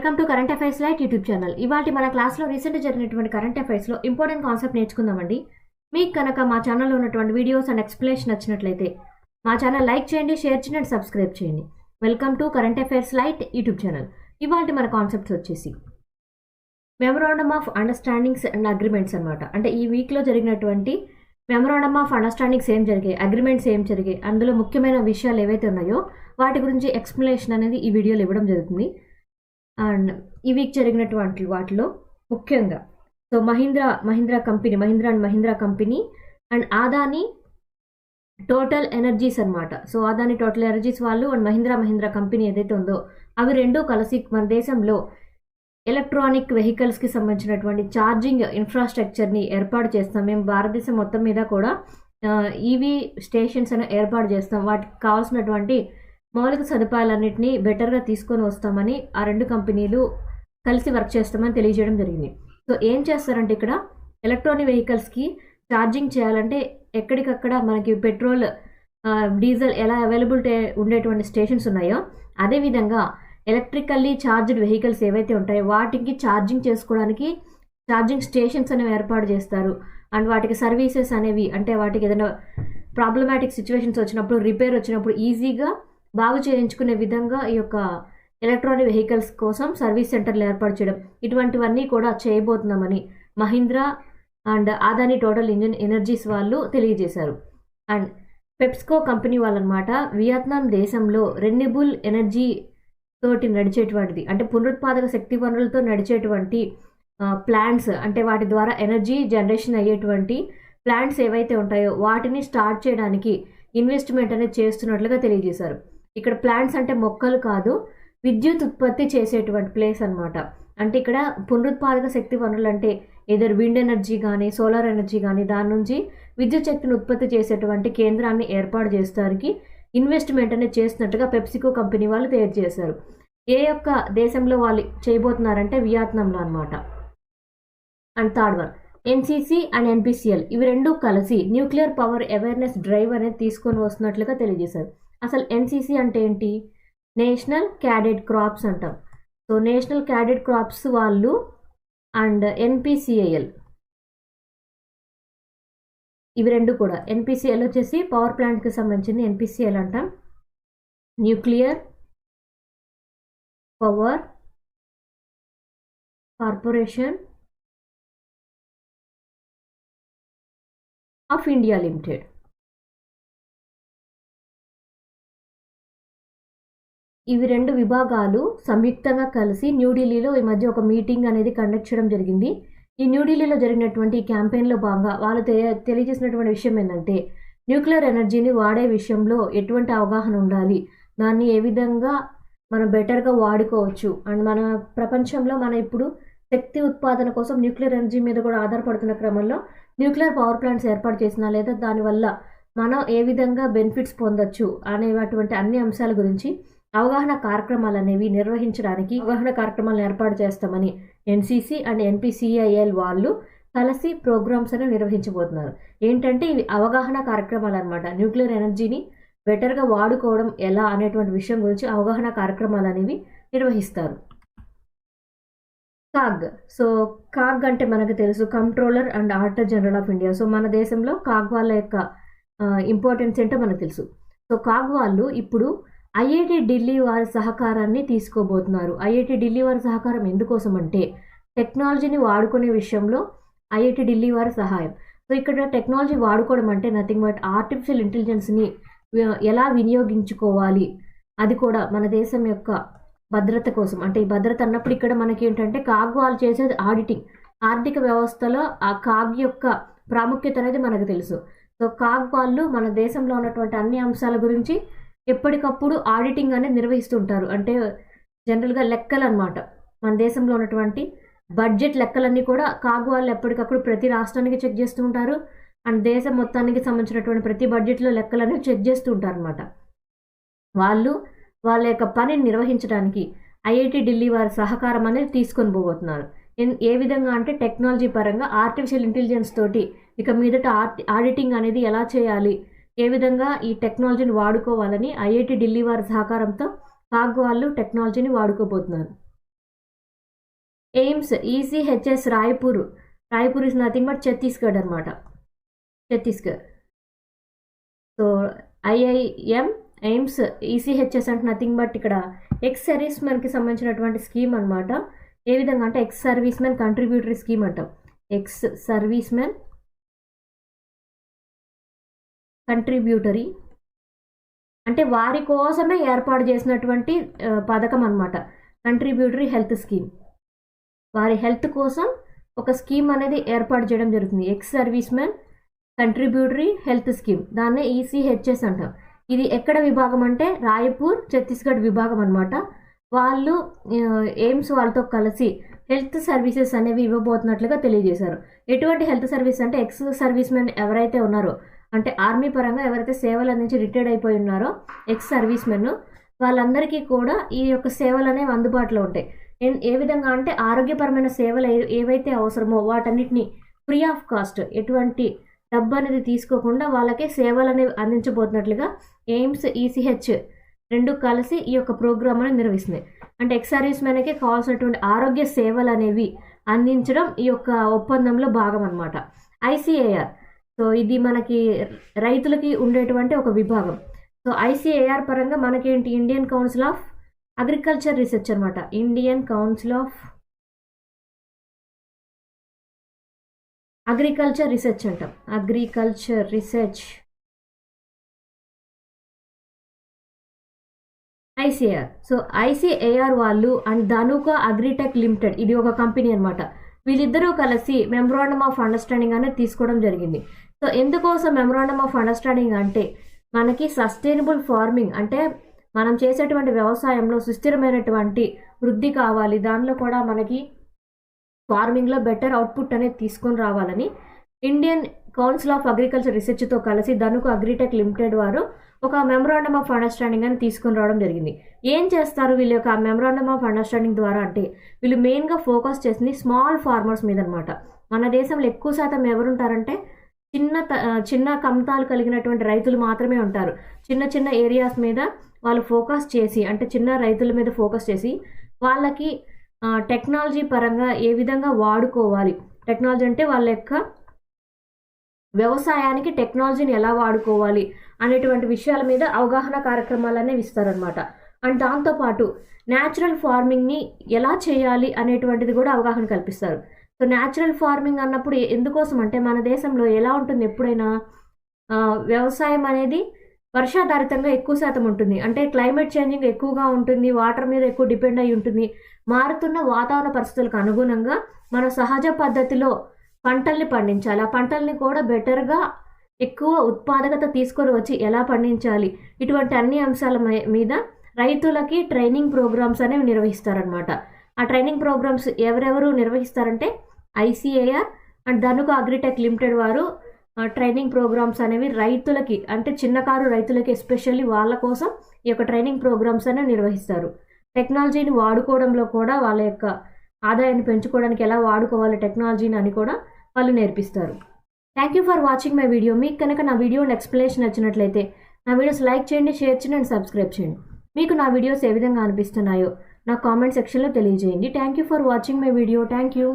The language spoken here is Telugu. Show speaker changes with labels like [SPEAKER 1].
[SPEAKER 1] Welcome to current affairs light YouTube channel. ఇవాళ మన క్లాస్లో రీసెంట్గా జరిగినటువంటి కరెంట్ అఫైర్స్లో ఇంపార్టెంట్ కాన్సెప్ట్ నేర్చుకుందామండి. మీకు కనుక మా ఛానల్లో ఉన్నటువంటి వీడియోస్ అండ్ ఎక్స్ప్లెనేషన్ నచ్చినట్లయితే మా ఛానల్ లైక్ చేయండి, షేర్ చేయండి అండ్ సబ్స్క్రైబ్ చేయండి. Welcome to current affairs light YouTube channel. ఇవాళ మన కాన్సెప్ట్స్ వచ్చేసి memorandum of understandings and agreements అనమాట. అంటే ఈ వీక్లో జరిగినటువంటి మెమరాండమ్ ఆఫ్ అండర్స్టాండింగ్స్ ఏం జరిగాయి, అగ్రిమెంట్స్ ఏం జరిగాయి, అందులో ముఖ్యమైన విషయాలు ఏవైతే ఉన్నాయో వాటి గురించి ఎక్స్ప్లెనేషన్ అనేది ఈ వీడియోలో ఇవ్వడం జరుగుతుంది. అండ్ ఈ వీక్ జరిగినటువంటి వాటిలో ముఖ్యంగా Mahindra company and Adani Total energies అనమాట. సో అదానీ టోటల్ ఎనర్జీస్ వాళ్ళు అండ్ మహీంద్రా కంపెనీ ఏదైతే ఉందో అవి రెండూ కలిసి మన దేశంలో ఎలక్ట్రానిక్ వెహికల్స్కి సంబంధించినటువంటి ఛార్జింగ్ ఇన్ఫ్రాస్ట్రక్చర్ని ఏర్పాటు చేస్తాం. మేము భారతదేశం మొత్తం మీద కూడా ఈవీ స్టేషన్స్ అని ఏర్పాటు చేస్తాం. వాటికి కావాల్సినటువంటి మౌలిక సదుపాయాలన్నింటినీ బెటర్గా తీసుకొని వస్తామని ఆ రెండు కంపెనీలు కలిసి వర్క్ చేస్తామని తెలియజేయడం జరిగింది. సో ఏం చేస్తారంటే ఇక్కడ ఎలక్ట్రానిక్ వెహికల్స్కి ఛార్జింగ్ చేయాలంటే ఎక్కడికక్కడ మనకి పెట్రోల్, డీజిల్ ఎలా అవైలబిలిటీ ఉండేటువంటి స్టేషన్స్ ఉన్నాయో అదేవిధంగా ఎలక్ట్రికల్లీ ఛార్జ్డ్ వెహికల్స్ ఏవైతే ఉంటాయో వాటికి ఛార్జింగ్ చేసుకోవడానికి ఛార్జింగ్ స్టేషన్స్ అనేవి ఏర్పాటు చేస్తారు. అండ్ వాటికి సర్వీసెస్ అనేవి, అంటే వాటికి ఏదైనా ప్రాబ్లమాటిక్ సిచ్యువేషన్స్ వచ్చినప్పుడు, రిపేర్ వచ్చినప్పుడు ఈజీగా బాగు చేయించుకునే విధంగా ఈ యొక్క ఎలక్ట్రానిక్ వెహికల్స్ కోసం సర్వీస్ సెంటర్లు ఏర్పాటు చేయడం, ఇటువంటివన్నీ కూడా చేయబోతున్నామని Mahindra and Adani Total Energies వాళ్ళు తెలియజేశారు. అండ్ పెప్స్కో కంపెనీ వాళ్ళనమాట వియత్నాం దేశంలో రెన్యూబుల్ ఎనర్జీ తోటి నడిచేటువంటిది, అంటే పునరుత్పాదక శక్తి వనరులతో నడిచేటువంటి ప్లాంట్స్, అంటే వాటి ద్వారా ఎనర్జీ జనరేషన్ అయ్యేటువంటి ప్లాంట్స్ ఏవైతే ఉంటాయో వాటిని స్టార్ట్ చేయడానికి ఇన్వెస్ట్మెంట్ అనేది చేస్తున్నట్లుగా తెలియజేశారు. ఇక్కడ ప్లాంట్స్ అంటే మొక్కలు కాదు, విద్యుత్ ఉత్పత్తి చేసేటువంటి ప్లేస్ అనమాట. అంటే ఇక్కడ పునరుత్పాదక శక్తి వనరులు అంటే ఏదో విండ్ ఎనర్జీ కానీ సోలార్ ఎనర్జీ కానీ దాని నుంచి విద్యుత్ శక్తిని ఉత్పత్తి చేసేటువంటి కేంద్రాన్ని ఏర్పాటు చేస్తానికి ఇన్వెస్ట్మెంట్ అనేది చేస్తున్నట్టుగా పెప్సికో కంపెనీ వాళ్ళు తెలియజేశారు. ఏ యొక్క దేశంలో వాళ్ళు చేయబోతున్నారంటే వియత్నాంలో అనమాట. And third one NCC and NPCL ఇవి రెండు కలిసి న్యూక్లియర్ పవర్ అవేర్నెస్ డ్రైవ్ అనేది తీసుకొని వస్తున్నట్లుగా తెలియజేశారు. అసలు ఎన్సీసీ అంటే ఏంటి? నేషనల్ క్యాడెట్ క్రాప్స్ అంటాం. సో నేషనల్ క్యాడెట్ క్రాప్స్ వాళ్ళు అండ్ ఎన్పిసిఐఎల్ ఇవి రెండు కూడా, ఎన్పిసిఎల్ వచ్చేసి పవర్ ప్లాంట్కి సంబంధించింది, ఎన్పిసిఎల్ అంటాం nuclear power corporation of India limited. ఇవి రెండు విభాగాలు సంయుక్తంగా కలిసి న్యూఢిల్లీలో ఈ మధ్య ఒక మీటింగ్ అనేది కండక్ట్ చేయడం జరిగింది. ఈ న్యూఢిల్లీలో జరిగినటువంటి ఈ క్యాంపెయిన్లో భాగంగా వాళ్ళు తెలియజేసినటువంటి విషయం ఏంటంటే న్యూక్లియర్ ఎనర్జీని వాడే విషయంలో ఎటువంటి అవగాహన ఉండాలి, దాన్ని ఏ విధంగా మనం బెటర్గా వాడుకోవచ్చు. అండ్ మన ప్రపంచంలో మన ఇప్పుడు శక్తి ఉత్పాదన కోసం న్యూక్లియర్ ఎనర్జీ మీద కూడా ఆధారపడుతున్న క్రమంలో న్యూక్లియర్ పవర్ ప్లాంట్స్ ఏర్పాటు చేసినా లేదా దానివల్ల మనం ఏ విధంగా బెనిఫిట్స్ పొందొచ్చు అనేటువంటి అన్ని అంశాల గురించి అవగాహన కార్యక్రమాలు అనేవి నిర్వహించడానికి అవగాహన కార్యక్రమాలను ఏర్పాటు చేస్తామని ఎన్సీసీ అండ్ ఎన్పిసిఐఎల్ వాళ్ళు కలిసి ప్రోగ్రామ్స్ అనేవి నిర్వహించబోతున్నారు. ఏంటంటే ఇవి అవగాహన కార్యక్రమాలు అనమాట. న్యూక్లియర్ ఎనర్జీని బెటర్గా వాడుకోవడం ఎలా అనేటువంటి విషయం గురించి అవగాహన కార్యక్రమాలు అనేవి నిర్వహిస్తారు. కాగ్. సో కాగ్ అంటే మనకు తెలుసు controller and auditor general of India. So మన దేశంలో కాగ్ వాళ్ళ యొక్క ఇంపార్టెన్స్ ఏంటో మనకు తెలుసు. సో కాగ్ వాళ్ళు ఇప్పుడు ఐఐటి ఢిల్లీ వారి సహకారాన్ని తీసుకోబోతున్నారు. ఐఐటి ఢిల్లీ వారి సహకారం ఎందుకోసం అంటే టెక్నాలజీని వాడుకునే విషయంలో ఐఐటి ఢిల్లీ వారి సహాయం. సో ఇక్కడ టెక్నాలజీ వాడుకోవడం అంటే నథింగ్ బట్ ఆర్టిఫిషియల్ ఇంటెలిజెన్స్ని ఎలా వినియోగించుకోవాలి, అది కూడా మన దేశం యొక్క భద్రత కోసం. అంటే ఈ భద్రత అన్నప్పుడు ఇక్కడ మనకి ఏంటంటే కాగ్ వాళ్ళు చేసేది ఆడిటింగ్, ఆర్థిక వ్యవస్థలో ఆ కాగ్ యొక్క ప్రాముఖ్యత అనేది మనకు తెలుసు. సో కాగ్ వాళ్ళు మన దేశంలో ఉన్నటువంటి అన్ని అంశాల గురించి ఎప్పటికప్పుడు ఆడిటింగ్ అనేది నిర్వహిస్తుంటారు. అంటే జనరల్గా లెక్కలు అనమాట, మన దేశంలో ఉన్నటువంటి బడ్జెట్ లెక్కలన్నీ కూడా కాగ్ వాళ్ళు ఎప్పటికప్పుడు ప్రతి రాష్ట్రానికి చెక్ చేస్తూ ఉంటారు. అండ్ దేశం మొత్తానికి సంబంధించినటువంటి ప్రతి బడ్జెట్లో లెక్కలన్నీ చెక్ చేస్తూ ఉంటారు అనమాట. వాళ్ళు వాళ్ళ యొక్క పనిని నిర్వహించడానికి ఐఐటి ఢిల్లీ వారి సహకారం అనేది తీసుకొని పోబోతున్నారు. ఏ విధంగా అంటే టెక్నాలజీ పరంగా ఆర్టిఫిషియల్ ఇంటెలిజెన్స్ తోటి ఇక మీదట ఆడిటింగ్ అనేది ఎలా చేయాలి, ఏ విధంగా ఈ టెక్నాలజీని వాడుకోవాలని ఐఐటి ఢిల్లీ వారి సహకారంతో కాగ్ వాళ్ళు టెక్నాలజీని వాడుకోబోతున్నారు. AIIMS ECHS Raipur is nothing but Chhattisgarh అనమాట, Chhattisgarh. So IIM AIIMS ECHS అంటే నథింగ్ బట్ ఇక్కడ ఎక్స్ సర్వీస్ మ్యాన్కి సంబంధించినటువంటి స్కీమ్ అనమాట. ఏ విధంగా అంటే ex service man contributory scheme అంటాం. ఎక్స్ సర్వీస్ మ్యాన్ కంట్రిబ్యూటరీ అంటే వారి కోసమే ఏర్పాటు చేసినటువంటి పథకం అనమాట. కంట్రిబ్యూటరీ హెల్త్ స్కీమ్, వారి హెల్త్ కోసం ఒక స్కీమ్ అనేది ఏర్పాటు చేయడం జరుగుతుంది. Ex service man contributory health scheme, దాన్నే ఈసీహెచ్ఎస్ అంటాం. ఇది ఎక్కడ విభాగం అంటే రాయ్పూర్ ఛత్తీస్గఢ్ విభాగం అనమాట. వాళ్ళు ఎయిమ్స్ వాళ్ళతో కలిసి హెల్త్ సర్వీసెస్ అనేవి ఇవ్వబోతున్నట్లుగా తెలియజేశారు. ఎటువంటి హెల్త్ సర్వీస్ అంటే ఎక్స్ సర్వీస్ మెన్ ఎవరైతే ఉన్నారో అంటే ఆర్మీ పరంగా ఎవరైతే సేవల నుంచి రిటైర్డ్ అయిపోయి ఉన్నారో ఎక్స్ సర్వీస్ మెన్, వాళ్ళందరికీ కూడా ఈ యొక్క సేవలు అనేవి అందుబాటులో ఉంటాయి. ఏ విధంగా అంటే ఆరోగ్యపరమైన సేవలు ఏవైతే అవసరమో వాటన్నిటిని ఫ్రీ ఆఫ్ కాస్ట్, ఎటువంటి డబ్బు అనేది తీసుకోకుండా వాళ్ళకే సేవలు అనేవి అందించబోతున్నట్లుగా ఎయిమ్స్ ఈసీహెచ్ రెండు కలిసి ఈ యొక్క ప్రోగ్రామ్ అనేది నిర్వహిస్తుంది. అంటే ఎక్స్ సర్వీస్ మ్యాన్కి కావాల్సినటువంటి ఆరోగ్య సేవలు అనేవి అందించడం ఈ యొక్క ఒప్పందంలో భాగం అనమాట. ఐసీఏఆర్, సో ఇది మనకి రైతులకి ఉండేటువంటి ఒక విభాగం. సో ఐసీఏఆర్ పరంగా మనకేంటి Indian Council of Agriculture Research అనమాట. Indian Council of Agriculture Research అంటాం. Agriculture research ICAR. So ICAR వాళ్ళు అండ్ ధనుకా అగ్రిటెక్ లిమిటెడ్, ఇది ఒక కంపెనీ అనమాట. వీళ్ళిద్దరూ కలిసి మెమోరాండమ్ ఆఫ్ అండర్స్టాండింగ్ అనేది తీసుకోవడం జరిగింది. సో ఎందుకోసం మెమోరాండమ్ ఆఫ్ అండర్స్టాండింగ్ అంటే మనకి సస్టైనబుల్ ఫార్మింగ్ అంటే మనం చేసేటువంటి వ్యవసాయంలో సుస్థిరమైనటువంటి వృద్ధి కావాలి, దానిలో కూడా మనకి ఫార్మింగ్లో బెటర్ అవుట్పుట్ అనేది తీసుకొని రావాలని ఇండియన్ కౌన్సిల్ ఆఫ్ అగ్రికల్చర్ రీసెర్చ్తో కలిసి ధనుకా అగ్రిటెక్ లిమిటెడ్ వారు ఒక మెమోరాండమ్ ఆఫ్ అండర్స్టాండింగ్ అని తీసుకొని రావడం జరిగింది. ఏం చేస్తారు వీళ్ళ యొక్క మెమోరాండమ్ ఆఫ్ అండర్స్టాండింగ్ ద్వారా అంటే వీళ్ళు మెయిన్గా ఫోకస్ చేసింది స్మాల్ ఫార్మర్స్ మీద అనమాట. మన దేశంలో ఎక్కువ శాతం ఎవరుంటారంటే చిన్న కమతాలు కలిగినటువంటి రైతులు మాత్రమే ఉంటారు. చిన్న ఏరియాస్ మీద వాళ్ళు ఫోకస్ చేసి అంటే చిన్న రైతుల మీద ఫోకస్ చేసి వాళ్ళకి టెక్నాలజీ పరంగా ఏ విధంగా వాడుకోవాలి, టెక్నాలజీ అంటే వాళ్ళ యొక్క వ్యవసాయానికి టెక్నాలజీని ఎలా వాడుకోవాలి అనేటువంటి విషయాల మీద అవగాహన కార్యక్రమాలు అనేవి ఇస్తారనమాట. అండ్ దాంతోపాటు న్యాచురల్ ఫార్మింగ్ని ఎలా చేయాలి అనేటువంటిది కూడా అవగాహన కల్పిస్తారు. సో న్యాచురల్ ఫార్మింగ్ అన్నప్పుడు ఎందుకోసం అంటే మన దేశంలో ఎలా ఉంటుంది, ఎప్పుడైనా వ్యవసాయం అనేది వర్షాధారితంగా ఎక్కువ శాతం ఉంటుంది. అంటే క్లైమేట్ చేంజింగ్ ఎక్కువగా ఉంటుంది, వాటర్ మీద ఎక్కువ డిపెండ్ అయి ఉంటుంది. మారుతున్న వాతావరణ పరిస్థితులకు అనుగుణంగా మన సహజ పద్ధతిలో పంటల్ని పండించాలి. ఆ పంటల్ని కూడా బెటర్గా ఎక్కువ ఉత్పాదకత తీసుకొని వచ్చి ఎలా పండించాలి, ఇటువంటి అన్ని అంశాల మీద రైతులకి ట్రైనింగ్ ప్రోగ్రామ్స్ అనేవి నిర్వహిస్తారనమాట. ఆ ట్రైనింగ్ ప్రోగ్రామ్స్ ఎవరెవరు నిర్వహిస్తారంటే ICAR and Dhanuka Agritech Limited వారు ట్రైనింగ్ ప్రోగ్రామ్స్ అనేవి రైతులకి అంటే చిన్నకారు రైతులకి ఎస్పెషల్లీ వాళ్ళ కోసం ఈ యొక్క ట్రైనింగ్ ప్రోగ్రామ్స్ అనేవి నిర్వహిస్తారు. టెక్నాలజీని వాడుకోవడంలో కూడా వాళ్ళ యొక్క ఆదాయాన్ని పెంచుకోవడానికి ఎలా వాడుకోవాలి టెక్నాలజీని అని కూడా వాళ్ళు నేర్పిస్తారు. Thank you for watching my video. మీకు కనుక నా వీడియో ఎక్స్ప్లెనేషన్ నచ్చినట్లయితే నా వీడియోస్ లైక్ చేయండి, షేర్ చేయండి అండ్ సబ్స్క్రైబ్ చేయండి. మీకు నా వీడియోస్ ఏ విధంగా అనిపిస్తున్నాయో నా కామెంట్ సెక్షన్లో తెలియజేయండి. Thank you for watching my video. Thank you.